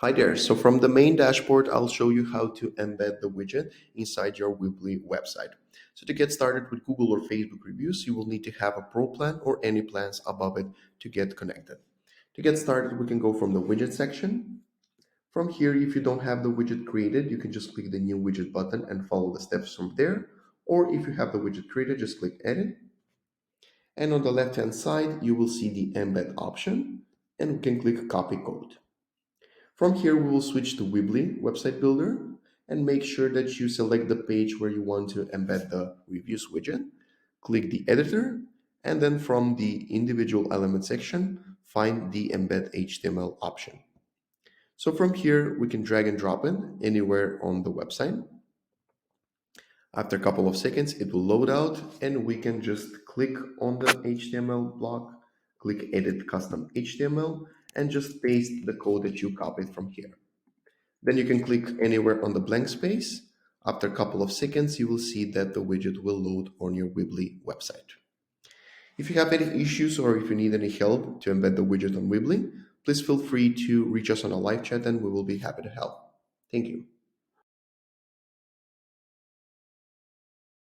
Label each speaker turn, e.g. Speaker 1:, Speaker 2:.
Speaker 1: Hi there. So from the main dashboard, I'll show you how to embed the widget inside your Weebly website. So to get started with Google or Facebook reviews, you will need to have a pro plan or any plans above it to get connected. To get started, we can go from the widget section. From here, if you don't have the widget created, you can just click the new widget button and follow the steps from there. Or if you have the widget created, just click edit. And on the left-hand side, you will see the embed option and we can click copy code. From here, we will switch to Weebly website builder and make sure that you select the page where you want to embed the reviews widget. Click the editor, and then from the individual element section, find the embed HTML option. So from here, we can drag and drop it anywhere on the website. After a couple of seconds, it will load out and we can just click on the HTML block, click edit custom HTML, and just paste the code that you copied from here. Then you can click anywhere on the blank space. After a couple of seconds, you will see that the widget will load on your Weebly website. If you have any issues or if you need any help to embed the widget on Weebly, please feel free to reach us on a live chat and we will be happy to help. Thank you.